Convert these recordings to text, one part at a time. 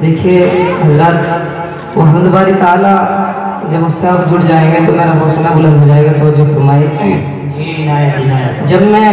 देखिए हज़रात, वो हम्दबारी ताला जब उससे आप जुड़ जाएंगे तो मेरा हौसला बुलंद हो जाएगा। तो जो फरमाए, जब मैं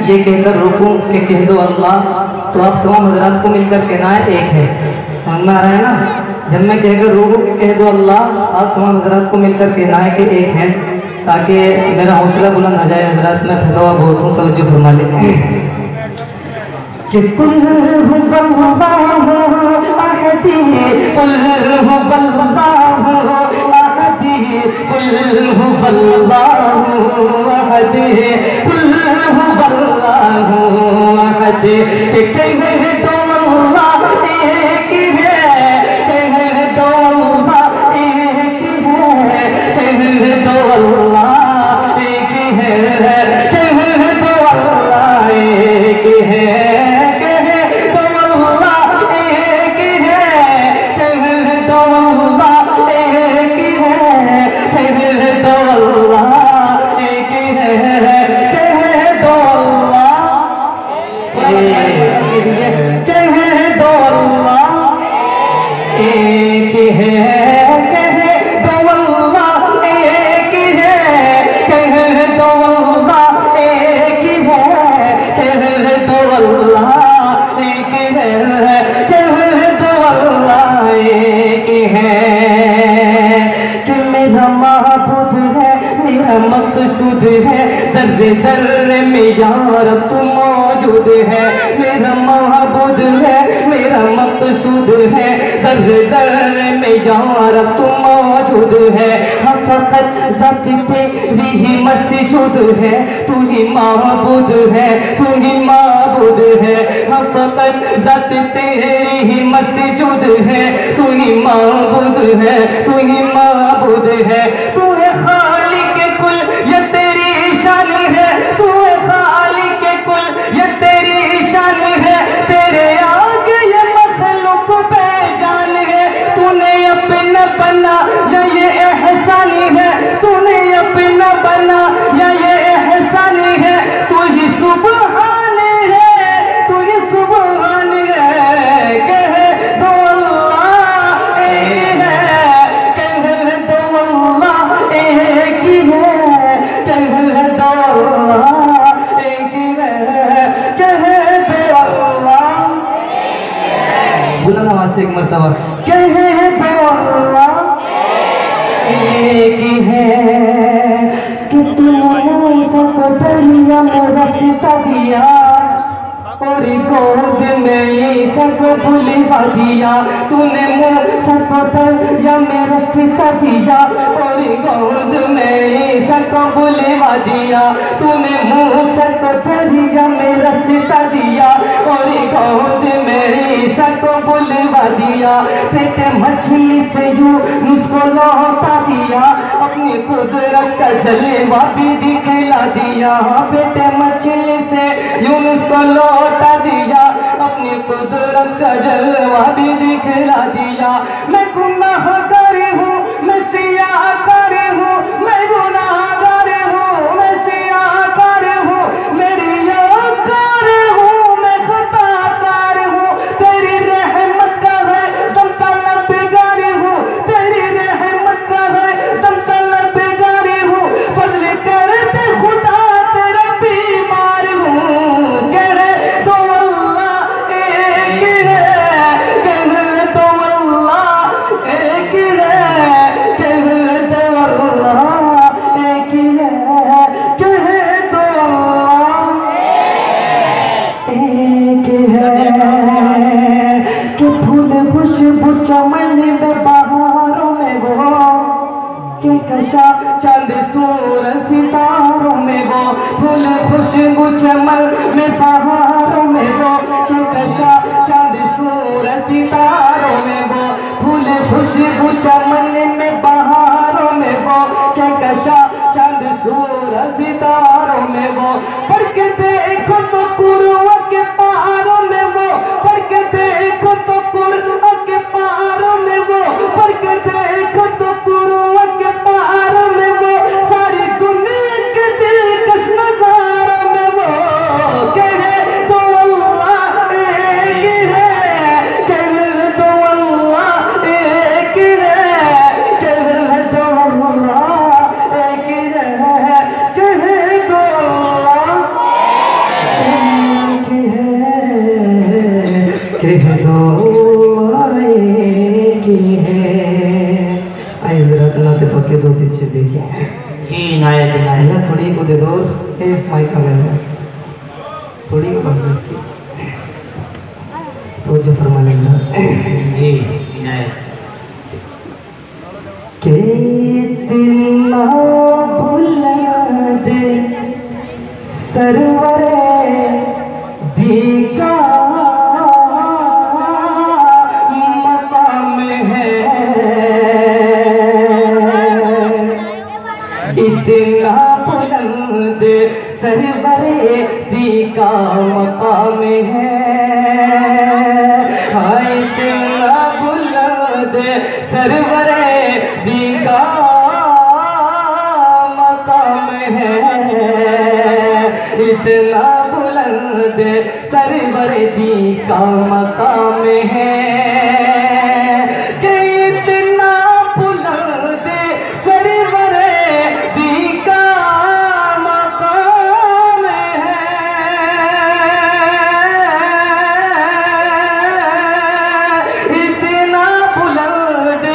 ये कहकर रुकूं कि कह दो अल्लाह, तो आप तमाम हज़रात को मिलकर कहना है एक है। समझ में आ रहा है ना? जब मैं कहकर रुकूं कि कह दो अल्लाह, आप तमाम हज़रात को मिलकर कहना है कि एक है, ताकि मेरा हौसला बुलंद हो जाए। हज़रात मैं थका हुआ बहुत हूँ, तवज्जो फरमा लेते हैं कि कुल हुवल्लाहु अहद, कुल हुवल्लाहु अहद, कुल हुवल्लाहु अहद, कुल हुवल्लाहु अहद। कह दो अल्लाह एक है, कह दो अल्लाह एक है, कह दो अल्लाह एक है, कह दो अल्लाह एक है। मकसूद है दर्रे दर्रे में यार तू मौजूद है, मेरा महबूद है, मेरा मकसूद है दर्रे दर्रे में यार तू मौजूद है। हम फकत जाति पे भी मस्जूद है, तू ही महबूद है, तू ही महबूद है। हम फकत जाति तेरी ही मस्जूद है, तू ही महबूद है, तू ही महबूद है। तू है खालिक कुल ये तेरी शान है, तू है खालिक कुल ये तेरी शान है। तेरे आगे ये मखलूक बेजान है, तूने अपना बना या ये एहसान है, तूने अपना एक है कि तूने मूसा को दरिया में रास्ता दिया और गोद में ईसा को बुलवा दिया। तूने मूसा को दरिया में रास्ता दिया और गोद में ईसा को बुलवा दिया। तूने मूसा को दरिया में रास्ता दिया और गोद में ईसा को बुलवा दिया। पेटे मछली से यूनुस को लौटा दिया, अपनी कुदरत का जलवा भी दिखला दिया। पेटे मछली से यूनुस को लौटा दिया, अपनी कुदरत का जलवा भी दिखला दिया। मैं गुनाहगार हूँ, मैं सियाहकार हूँ, मैं गुनाहगार हूँ, मैं सियाहकार हूँ, मेरी यादगार हूँ, मैं खताकार हूँ। तेरी रहमत का है दम तलबगार हूँ, तेरी रहमत का है दम तलबगार हूँ। फजल करते खुदा तेरा बीमार हूँ। कह रहे तो अल्लाह एक है, कह रहे तो अल्लाह एक है, कह रहे तो अल्लाह एक है, कह तो अल्लाह एक है। कि फूल खुशबू चमन में बहारों में वो, के कशा चांद सूरज सितारों में वो। फूल खुशबू चमन में बहारों में वो, के कशा चांद सूरज सितारों में वो। फूल खुशबू चमन में बहारों में वो, के कशा चांद सूरज सितारों में वो। पढ़ के देखो तो कुरआ के पहाड़ों में वो, पढ़ के देखो तो कुरआ के पहाड़ों में वो, पढ़ के देखो तो कुरआ के पहाड़ों में वो। सारी दुनिया के दिलकश नजारों में वो। कहे तो अल्लाह एक है, कहे तो अल्लाह एक है, कहे तो अल्लाह एक है, कहे तो अल्लाह एक है, कहे तो एक है। आइए जरा नाते पक्के दो पीछे देखिए। इनायत इनायत थोड़ी को दे दो, एक माइक आ गया, थोड़ी को बंद इसकी तो जो फरमा लेना जी इनायत। कितना बुलंद सरवरे दीका मकाम है, इतना बुलंद सरवरे दीका मकाम है। हाँ इतना बुलंद सरवरे दीका मकाम है, इतना बुलंद सरवरे दीका मकाम है। कि इतना बुलंद सरवरे दीका मकाम है, इतना बुलंद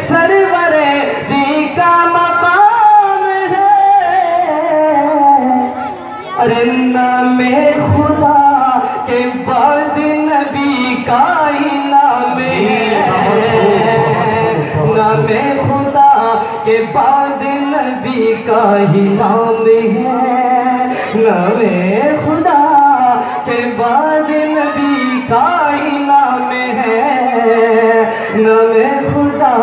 सरवरे दीका मकाम है। अरे नामे खुदा के बाद नबी का ही नाम है, नामे खुदा के बाद नबी का ही नाम है, नामे खुदा के बाद नबी का ही नाम है, नामे खुदा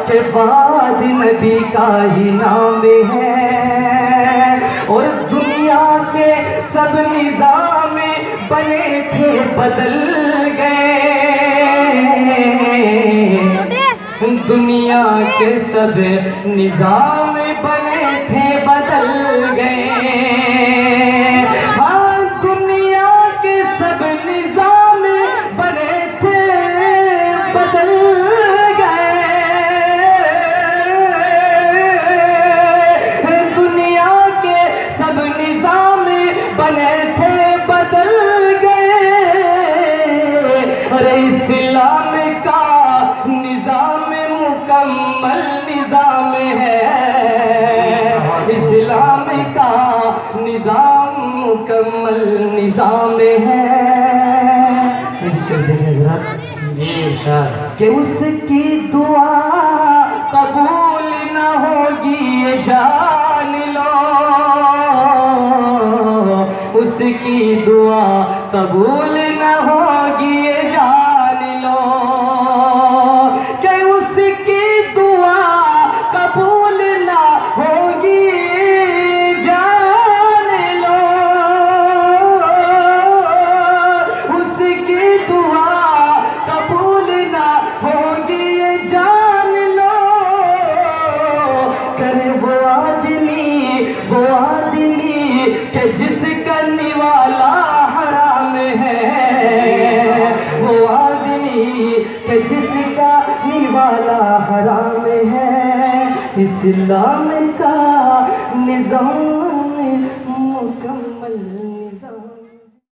के बाद नबी का ही नाम है। और दुनिया के सब निजाम बने थे बदल गए, दुनिया के सब निजाम बने थे बदल गए। हाँ दुनिया के सब निजाम बने थे बदल गए, दुनिया के सब निजाम बने थे बदल गए। अरे इस्लाम का निजाम मुकम्मल निजाम कि उसकी दुआ कबूल न होगी ये जान लो, उसकी दुआ कबूल न होगी ये जान लो, कि उसकी दुआ कबूल न होगी जान लो, उसकी दुआ कबूल न होगी ये जान लो। करे वो आदमी के जिसका निवाला हराम है, वो आदमी के जिसका निवाला हराम है। इस्लाम का निज़ाम